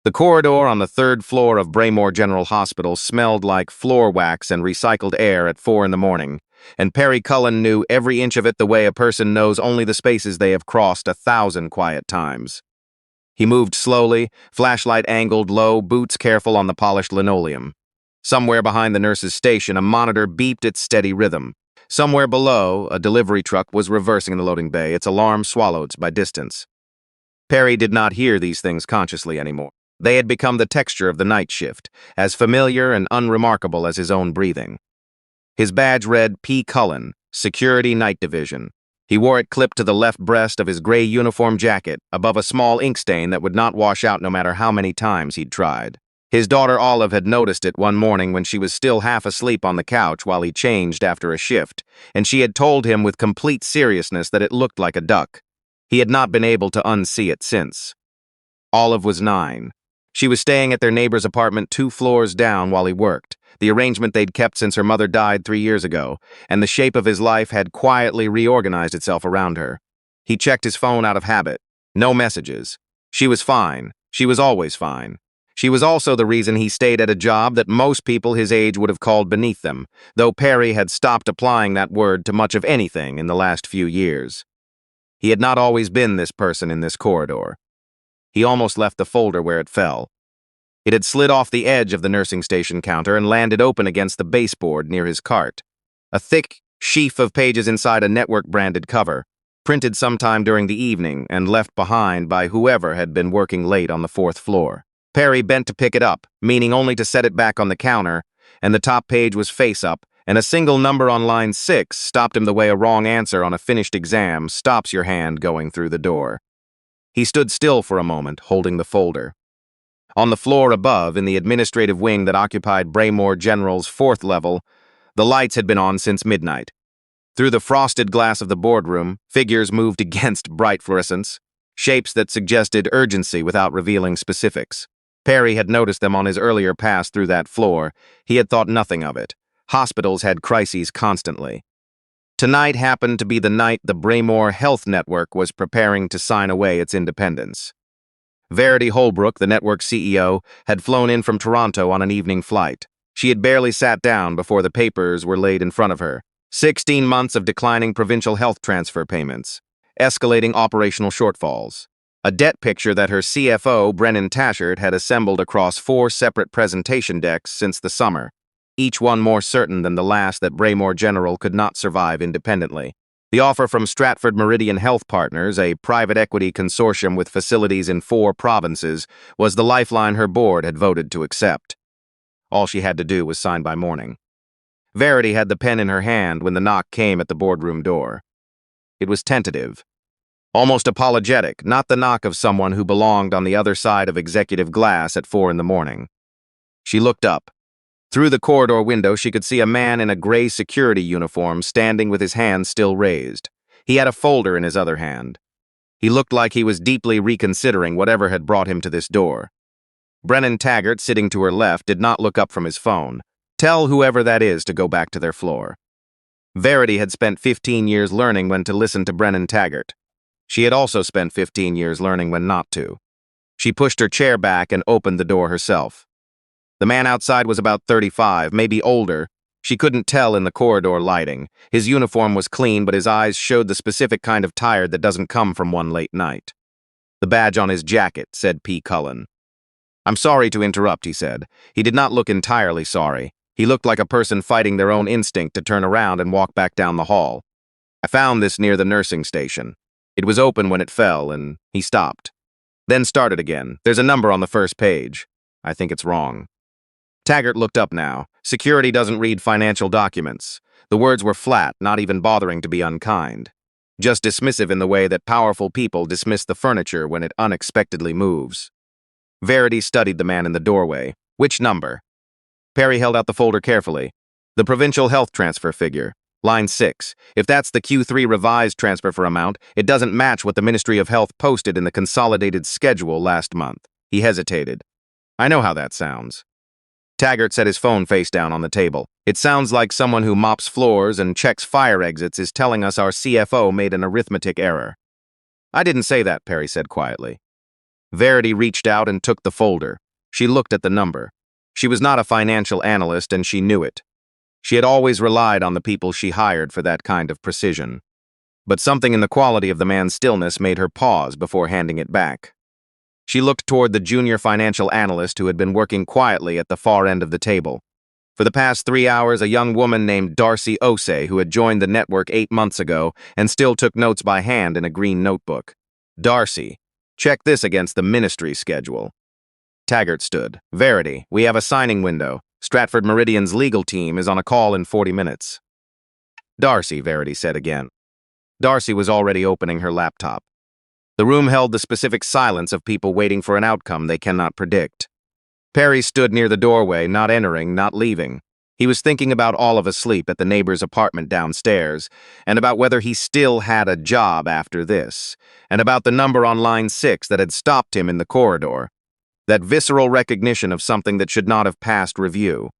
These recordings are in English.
The corridor on the third floor of Braemore General Hospital smelled like floor wax and recycled air at 4 in the morning, and Perry Cullen knew every inch of it the way a person knows only the spaces they have crossed 1,000 quiet times. He moved slowly, flashlight angled low, boots careful on the polished linoleum. Somewhere behind the nurse's station, a monitor beeped its steady rhythm. Somewhere below, a delivery truck was reversing in the loading bay, its alarm swallowed by distance. Perry did not hear these things consciously anymore. They had become the texture of the night shift, as familiar and unremarkable as his own breathing. His badge read P. Cullen, Security Night Division. He wore it clipped to the left breast of his gray uniform jacket, above a small ink stain that would not wash out no matter how many times he'd tried. His daughter Olive had noticed it one morning when she was still half asleep on the couch while he changed after a shift, and she had told him with complete seriousness that it looked like a duck. He had not been able to unsee it since. Olive was 9. She was staying at their neighbor's apartment 2 floors down while he worked, the arrangement they'd kept since her mother died 3 years ago, and the shape of his life had quietly reorganized itself around her. He checked his phone out of habit. No messages. She was fine. She was always fine. She was also the reason he stayed at a job that most people his age would have called beneath them, though Perry had stopped applying that word to much of anything in the last few years. He had not always been this person in this corridor. He almost left the folder where it fell. It had slid off the edge of the nursing station counter and landed open against the baseboard near his cart. A thick sheaf of pages inside a network-branded cover, printed sometime during the evening and left behind by whoever had been working late on the 4th floor. Perry bent to pick it up, meaning only to set it back on the counter, and the top page was face up, and a single number on line 6 stopped him the way a wrong answer on a finished exam stops your hand going through the door. He stood still for a moment, holding the folder. On the floor above, in the administrative wing that occupied Braemore General's 4th level, the lights had been on since midnight. Through the frosted glass of the boardroom, figures moved against bright fluorescence, shapes that suggested urgency without revealing specifics. Perry had noticed them on his earlier pass through that floor. He had thought nothing of it. Hospitals had crises constantly. Tonight happened to be the night the Braemore Health Network was preparing to sign away its independence. Verity Holbrook, the network's CEO, had flown in from Toronto on an evening flight. She had barely sat down before the papers were laid in front of her. 16 months of declining provincial health transfer payments, escalating operational shortfalls. A debt picture that her CFO, Brennan Taschert, had assembled across 4 separate presentation decks since the summer, each one more certain than the last that Braemore General could not survive independently. The offer from Stratford Meridian Health Partners, a private equity consortium with facilities in 4 provinces, was the lifeline her board had voted to accept. All she had to do was sign by morning. Verity had the pen in her hand when the knock came at the boardroom door. It was tentative, almost apologetic, not the knock of someone who belonged on the other side of executive glass at 4 in the morning. She looked up. Through the corridor window, she could see a man in a gray security uniform standing with his hands still raised. He had a folder in his other hand. He looked like he was deeply reconsidering whatever had brought him to this door. Brennan Taggart, sitting to her left, did not look up from his phone. Tell whoever that is to go back to their floor. Verity had spent 15 years learning when to listen to Brennan Taggart. She had also spent 15 years learning when not to. She pushed her chair back and opened the door herself. The man outside was about 35, maybe older. She couldn't tell in the corridor lighting. His uniform was clean, but his eyes showed the specific kind of tired that doesn't come from one late night. The badge on his jacket said P. Cullen. "I'm sorry to interrupt," he said. He did not look entirely sorry. He looked like a person fighting their own instinct to turn around and walk back down the hall. "I found this near the nursing station. It was open when it fell, and..." He stopped. Then started again. "There's a number on the first page. I think it's wrong." Taggart looked up now. Security doesn't read financial documents. The words were flat, not even bothering to be unkind. Just dismissive in the way that powerful people dismiss the furniture when it unexpectedly moves. Verity studied the man in the doorway. "Which number?" Perry held out the folder carefully. "The provincial health transfer figure. Line 6. If that's the Q3 revised transfer for amount, it doesn't match what the Ministry of Health posted in the consolidated schedule last month." He hesitated. "I know how that sounds." Taggart set his phone face down on the table. "It sounds like someone who mops floors and checks fire exits is telling us our CFO made an arithmetic error." "I didn't say that," Perry said quietly. Verity reached out and took the folder. She looked at the number. She was not a financial analyst, and she knew it. She had always relied on the people she hired for that kind of precision. But something in the quality of the man's stillness made her pause before handing it back. She looked toward the junior financial analyst who had been working quietly at the far end of the table. For the past 3 hours, a young woman named Darcy Osei, who had joined the network 8 months ago and still took notes by hand in a green notebook. Darcy, check this against the ministry schedule. Taggart stood. Verity, we have a signing window. Stratford Meridian's legal team is on a call in 40 minutes. Darcy, Verity said again. Darcy was already opening her laptop. The room held the specific silence of people waiting for an outcome they cannot predict. Perry stood near the doorway, not entering, not leaving. He was thinking about Olive asleep at the neighbor's apartment downstairs, and about whether he still had a job after this, and about the number on line 6 that had stopped him in the corridor. That visceral recognition of something that should not have passed review.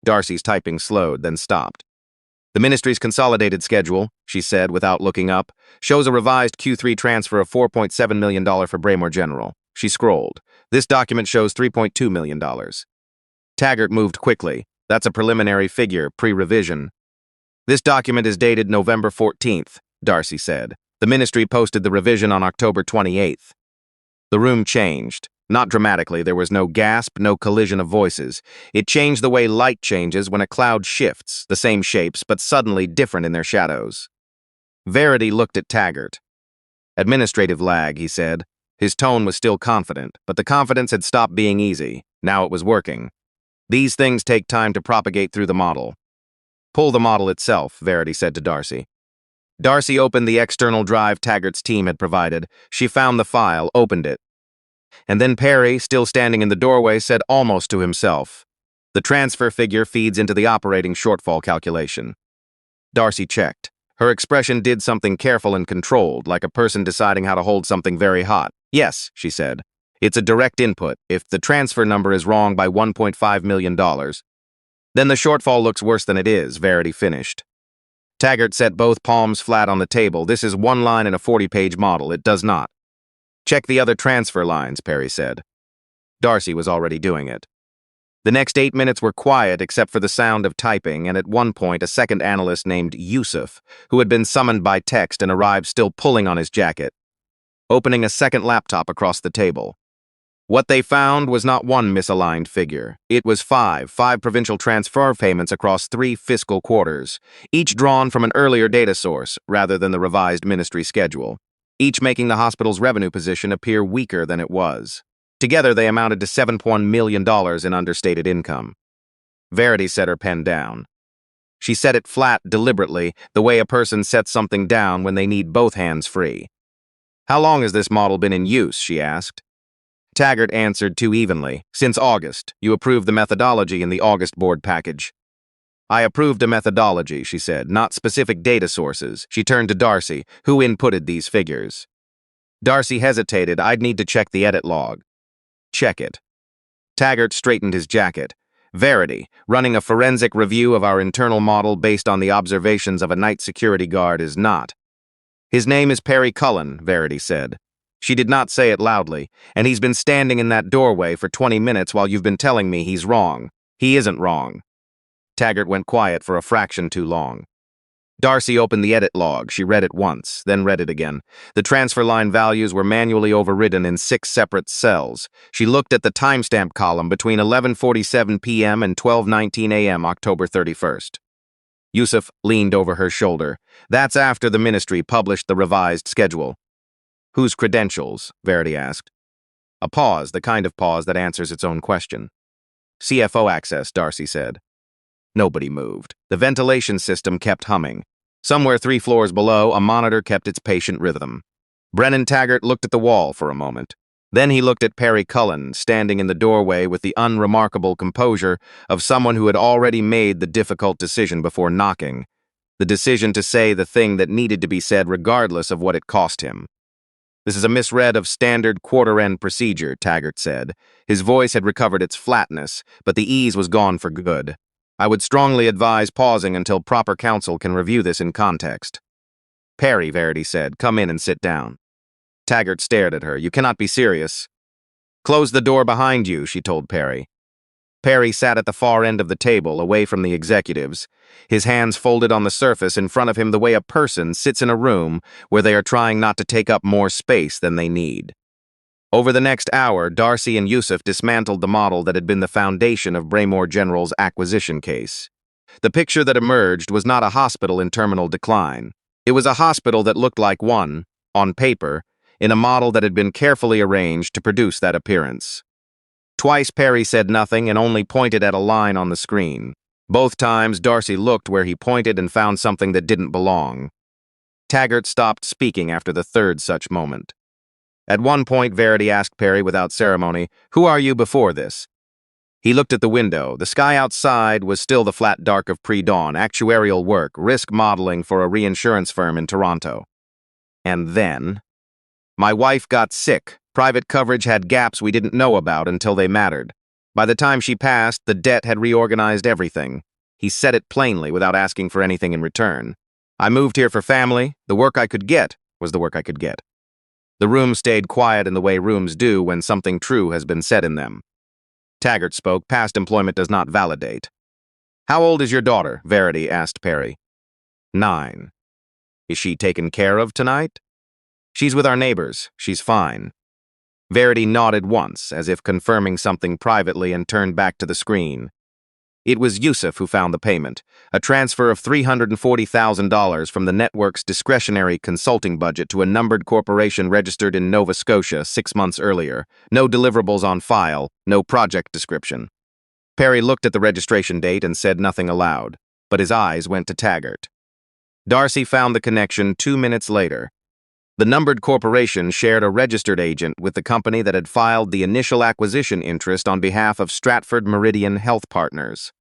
Darcy's typing slowed, then stopped. The ministry's consolidated schedule, she said without looking up, shows a revised Q3 transfer of $4.7 million for Braemore General. She scrolled. This document shows $3.2 million. Taggart moved quickly. That's a preliminary figure, pre-revision. This document is dated November 14th, Darcy said. The ministry posted the revision on October 28th. The room changed. Not dramatically, there was no gasp, no collision of voices. It changed the way light changes when a cloud shifts, the same shapes, but suddenly different in their shadows. Verity looked at Taggart. Administrative lag, he said. His tone was still confident, but the confidence had stopped being easy. Now it was working. These things take time to propagate through the model. Pull the model itself, Verity said to Darcy. Darcy opened the external drive Taggart's team had provided. She found the file, opened it. And then Perry, still standing in the doorway, said almost to himself, "The transfer figure feeds into the operating shortfall calculation." Darcy checked. Her expression did something careful and controlled, like a person deciding how to hold something very hot. "Yes," she said. "It's a direct input. If the transfer number is wrong by $1.5 million, then the shortfall looks worse than it is," Verity finished. Taggart set both palms flat on the table. "This is one line in a 40-page model. It does not." "Check the other transfer lines," Perry said. Darcy was already doing it. The next 8 minutes were quiet except for the sound of typing, and at one point a second analyst named Yusuf, who had been summoned by text and arrived still pulling on his jacket, opening a second laptop across the table. What they found was not one misaligned figure. It was five provincial transfer payments across 3 fiscal quarters, each drawn from an earlier data source rather than the revised ministry schedule, each making the hospital's revenue position appear weaker than it was. Together, they amounted to $7.1 million in understated income. Verity set her pen down. She set it flat deliberately, the way a person sets something down when they need both hands free. "How long has this model been in use?" she asked. Taggart answered too evenly. "Since August. You approved the methodology in the August board package." "I approved a methodology," she said, "not specific data sources." She turned to Darcy, who inputted these figures. Darcy hesitated. "I'd need to check the edit log." "Check it." Taggart straightened his jacket. "Verity, running a forensic review of our internal model based on the observations of a night security guard is not." "His name is Perry Cullen," Verity said. She did not say it loudly, "and he's been standing in that doorway for 20 minutes while you've been telling me he's wrong. He isn't wrong." Taggart went quiet for a fraction too long. Darcy opened the edit log. She read it once, then read it again. The transfer line values were manually overridden in 6 separate cells. She looked at the timestamp column between 11:47 p.m. and 12:19 a.m. October 31st. Yusuf leaned over her shoulder. "That's after the ministry published the revised schedule." "Whose credentials?" Verity asked. A pause, the kind of pause that answers its own question. "CFO access," Darcy said. Nobody moved. The ventilation system kept humming. Somewhere 3 floors below, a monitor kept its patient rhythm. Brennan Taggart looked at the wall for a moment. Then he looked at Perry Cullen, standing in the doorway with the unremarkable composure of someone who had already made the difficult decision before knocking. The decision to say the thing that needed to be said regardless of what it cost him. "This is a misread of standard quarter-end procedure," Taggart said. His voice had recovered its flatness, but the ease was gone for good. "I would strongly advise pausing until proper counsel can review this in context." "Perry," Verity said, "come in and sit down." Taggart stared at her. "You cannot be serious." Close the door behind you, she told Perry. Perry sat at the far end of the table, away from the executives, his hands folded on the surface in front of him the way a person sits in a room where they are trying not to take up more space than they need. Over the next hour, Darcy and Yusuf dismantled the model that had been the foundation of Braemore General's acquisition case. The picture that emerged was not a hospital in terminal decline. It was a hospital that looked like one, on paper, in a model that had been carefully arranged to produce that appearance. Twice Perry said nothing and only pointed at a line on the screen. Both times Darcy looked where he pointed and found something that didn't belong. Taggart stopped speaking after the third such moment. At one point, Verity asked Perry without ceremony, "Who are you before this?" He looked at the window. The sky outside was still the flat dark of pre-dawn, actuarial work, risk modeling for a reinsurance firm in Toronto. And then, my wife got sick. Private coverage had gaps we didn't know about until they mattered. By the time she passed, the debt had reorganized everything. He said it plainly without asking for anything in return. I moved here for family. The work I could get was the work I could get. The room stayed quiet in the way rooms do when something true has been said in them. Taggart spoke. Past employment does not validate. How old is your daughter? Verity asked Perry. 9. Is she taken care of tonight? She's with our neighbors. She's fine. Verity nodded once, as if confirming something privately, and turned back to the screen. It was Yusuf who found the payment, a transfer of $340,000 from the network's discretionary consulting budget to a numbered corporation registered in Nova Scotia 6 months earlier. No deliverables on file, no project description. Perry looked at the registration date and said nothing aloud, but his eyes went to Taggart. Darcy found the connection 2 minutes later. The numbered corporation shared a registered agent with the company that had filed the initial acquisition interest on behalf of Stratford Meridian Health Partners.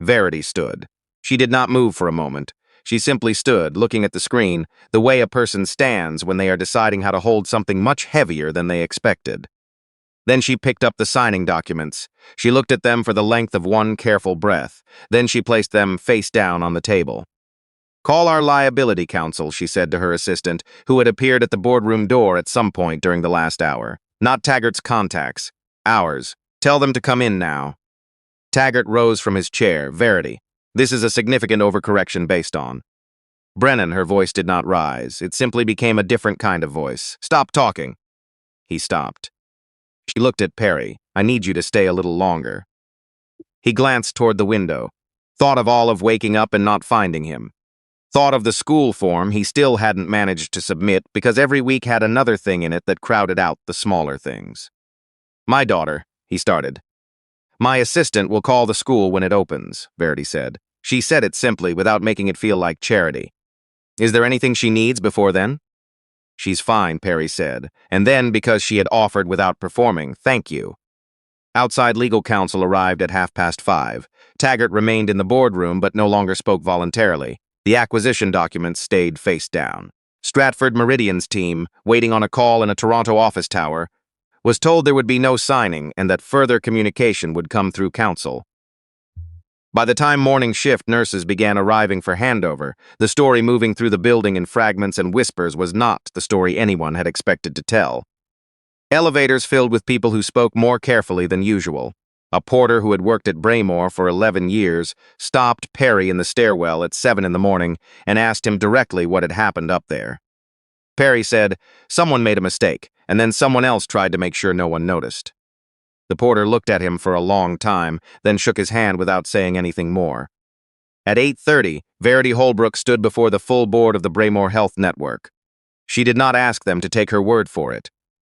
Verity stood. She did not move for a moment. She simply stood, looking at the screen, the way a person stands when they are deciding how to hold something much heavier than they expected. Then she picked up the signing documents. She looked at them for the length of one careful breath. Then she placed them face down on the table. Call our liability counsel, she said to her assistant, who had appeared at the boardroom door at some point during the last hour. Not Taggart's contacts. Ours. Tell them to come in now. Taggart rose from his chair. Verity, this is a significant overcorrection based on. Brennan, her voice did not rise. It simply became a different kind of voice. Stop talking. He stopped. She looked at Perry. I need you to stay a little longer. He glanced toward the window. Thought of all of waking up and not finding him. Thought of the school form he still hadn't managed to submit because every week had another thing in it that crowded out the smaller things. My daughter, he started. My assistant will call the school when it opens, Verity said. She said it simply, without making it feel like charity. Is there anything she needs before then? She's fine, Perry said, and then, because she had offered without performing, thank you. Outside legal counsel arrived at 5:30. Taggart remained in the boardroom but no longer spoke voluntarily. The acquisition documents stayed face down. Stratford Meridian's team, waiting on a call in a Toronto office tower, was told there would be no signing and that further communication would come through counsel. By the time morning shift nurses began arriving for handover, the story moving through the building in fragments and whispers was not the story anyone had expected to tell. Elevators filled with people who spoke more carefully than usual. A porter who had worked at Braemore for 11 years stopped Perry in the stairwell at 7 in the morning and asked him directly what had happened up there. Perry said, someone made a mistake, and then someone else tried to make sure no one noticed. The porter looked at him for a long time, then shook his hand without saying anything more. At 8:30, Verity Holbrook stood before the full board of the Braemore Health Network. She did not ask them to take her word for it.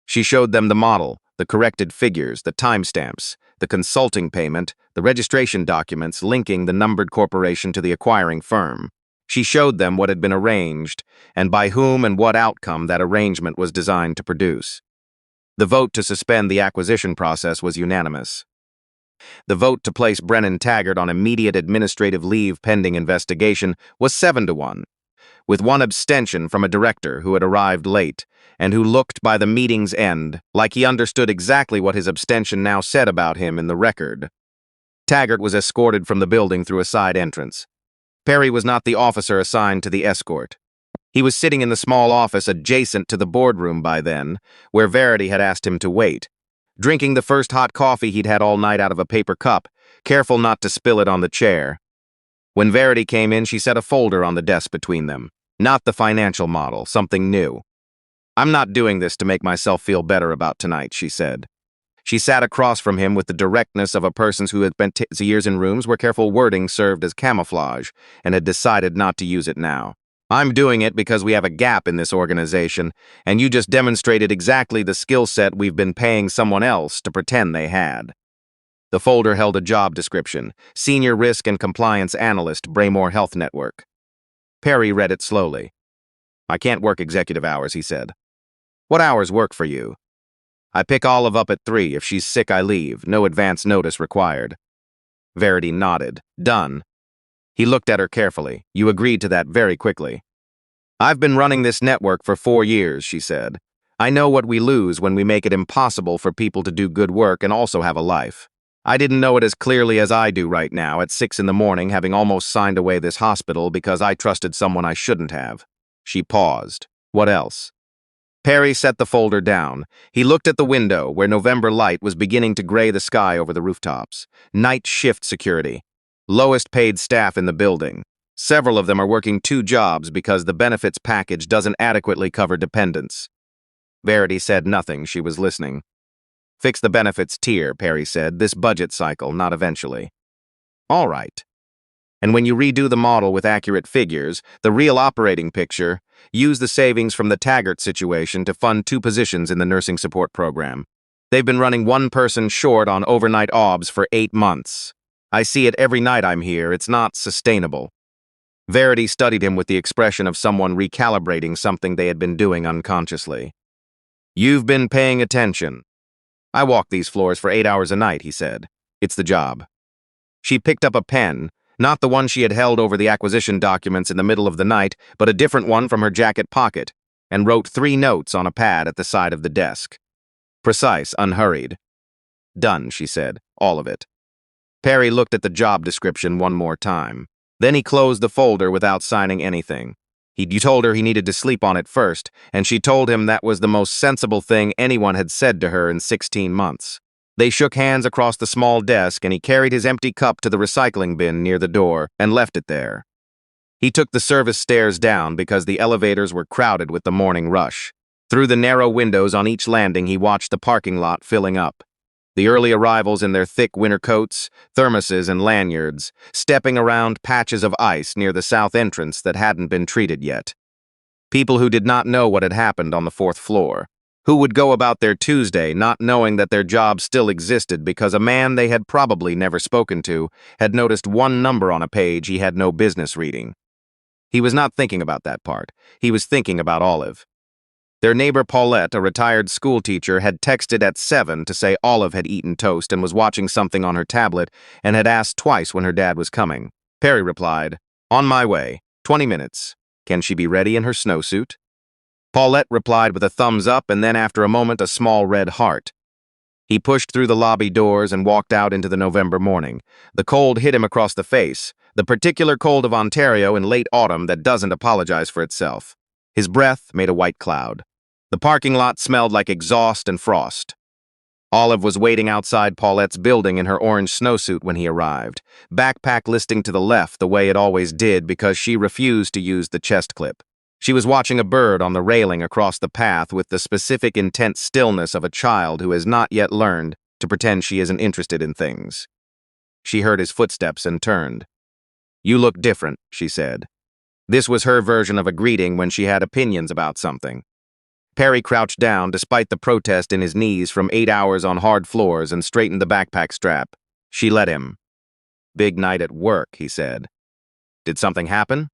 She showed them the model, the corrected figures, the timestamps, the consulting payment, the registration documents linking the numbered corporation to the acquiring firm. She showed them what had been arranged, and by whom and what outcome that arrangement was designed to produce. The vote to suspend the acquisition process was unanimous. The vote to place Brennan Taggart on immediate administrative leave pending investigation was 7-1, with one abstention from a director who had arrived late and who looked by the meeting's end like he understood exactly what his abstention now said about him in the record. Taggart was escorted from the building through a side entrance. Perry was not the officer assigned to the escort. He was sitting in the small office adjacent to the boardroom by then, where Verity had asked him to wait. drinking the first hot coffee he'd had all night out of a paper cup, careful not to spill it on the chair. When Verity came in, she set a folder on the desk between them. Not the financial model, something new. "I'm not doing this to make myself feel better about tonight," she said. She sat across from him with the directness of a person who had spent years in rooms where careful wording served as camouflage and had decided not to use it now. "I'm doing it because we have a gap in this organization, and you just demonstrated exactly the skill set we've been paying someone else to pretend they had." The folder held a job description: Senior Risk and Compliance Analyst, Braemore Health Network. Perry read it slowly. "I can't work executive hours," he said. "What hours work for you?" "I pick Olive up at 3. If she's sick, I leave. No advance notice required." Verity nodded. "Done." He looked at her carefully. "You agreed to that very quickly." "I've been running this network for 4 years," she said. "I know what we lose when we make it impossible for people to do good work and also have a life. I didn't know it as clearly as I do right now at 6 in the morning, having almost signed away this hospital because I trusted someone I shouldn't have." She paused. "What else?" Perry set the folder down. He looked at the window, where November light was beginning to gray the sky over the rooftops. Night shift security. Lowest paid staff in the building. Several of them are working 2 jobs because the benefits package doesn't adequately cover dependents. Verity said nothing. She was listening. "Fix the benefits tier," Perry said, "this budget cycle, not eventually." "All right. And when you redo the model with accurate figures, the real operating picture, use the savings from the Taggart situation to fund 2 positions in the nursing support program. They've been running 1 person short on overnight OBS for 8 months. I see it every night I'm here. It's not sustainable." Verity studied him with the expression of someone recalibrating something they had been doing unconsciously. "You've been paying attention." "I walk these floors for 8 hours a night," he said. "It's the job." She picked up a pen, not the one she had held over the acquisition documents in the middle of the night, but a different one from her jacket pocket, and wrote 3 notes on a pad at the side of the desk. Precise, unhurried. "Done," she said. "All of it." Perry looked at the job description one more time. Then he closed the folder without signing anything. He told her he needed to sleep on it first, and she told him that was the most sensible thing anyone had said to her in 16 months. They shook hands across the small desk, and he carried his empty cup to the recycling bin near the door and left it there. He took the service stairs down because the elevators were crowded with the morning rush. Through the narrow windows on each landing, he watched the parking lot filling up. The early arrivals in their thick winter coats, thermoses, and lanyards, stepping around patches of ice near the south entrance that hadn't been treated yet. People who did not know what had happened on the 4th floor. Who would go about their Tuesday not knowing that their job still existed because a man they had probably never spoken to had noticed 1 number on a page he had no business reading. He was not thinking about that part. He was thinking about Olive. Their neighbor Paulette, a retired schoolteacher, had texted at 7 to say Olive had eaten toast and was watching something on her tablet and had asked twice when her dad was coming. Perry replied, "On my way, 20 minutes. Can she be ready in her snowsuit?" Paulette replied with a thumbs up and then after a moment a small red heart. He pushed through the lobby doors and walked out into the November morning. The cold hit him across the face, the particular cold of Ontario in late autumn that doesn't apologize for itself. His breath made a white cloud. The parking lot smelled like exhaust and frost. Olive was waiting outside Paulette's building in her orange snowsuit when he arrived, backpack listing to the left the way it always did because she refused to use the chest clip. She was watching a bird on the railing across the path with the specific intense stillness of a child who has not yet learned to pretend she isn't interested in things. She heard his footsteps and turned. "You look different," she said. This was her version of a greeting when she had opinions about something. Perry crouched down despite the protest in his knees from 8 hours on hard floors and straightened the backpack strap. She let him. "Big night at work," he said. "Did something happen?"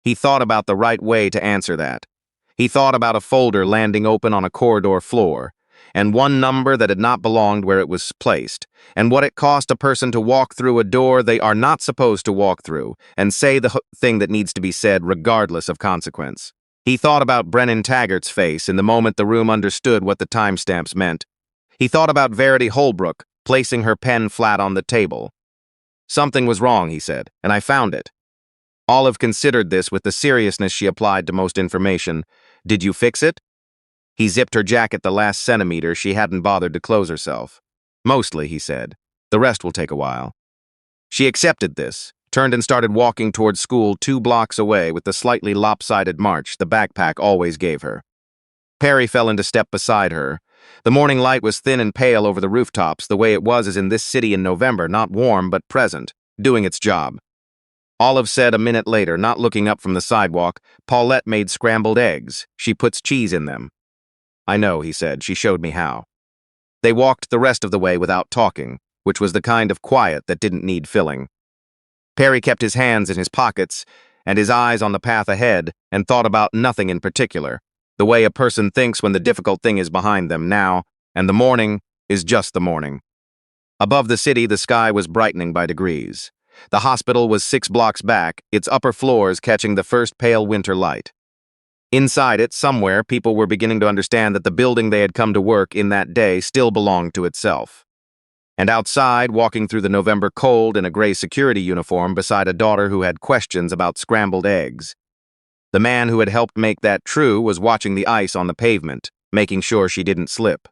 He thought about the right way to answer that. He thought about a folder landing open on a corridor floor, and 1 number that had not belonged where it was placed, and what it cost a person to walk through a door they are not supposed to walk through, and say the thing that needs to be said regardless of consequence. He thought about Brennan Taggart's face in the moment the room understood what the timestamps meant. He thought about Verity Holbrook placing her pen flat on the table. "Something was wrong," he said, "and I found it." Olive considered this with the seriousness she applied to most information. "Did you fix it?" He zipped her jacket the last centimeter she hadn't bothered to close herself. Mostly, he said. The rest will take a while. She accepted this, turned and started walking towards school 2 blocks away with the slightly lopsided march the backpack always gave her. Perry fell into step beside her. The morning light was thin and pale over the rooftops, the way it was as in this city in November, not warm but present, doing its job. Olive said a minute later, not looking up from the sidewalk, Paulette made scrambled eggs. She puts cheese in them. I know, he said. She showed me how. They walked the rest of the way without talking, which was the kind of quiet that didn't need filling. Perry kept his hands in his pockets and his eyes on the path ahead and thought about nothing in particular, the way a person thinks when the difficult thing is behind them now, and the morning is just the morning. Above the city, the sky was brightening by degrees. The hospital was 6 blocks back, its upper floors catching the first pale winter light. Inside it, somewhere, people were beginning to understand that the building they had come to work in that day still belonged to itself. And outside, walking through the November cold in a gray security uniform beside a daughter who had questions about scrambled eggs. The man who had helped make that true was watching the ice on the pavement, making sure she didn't slip.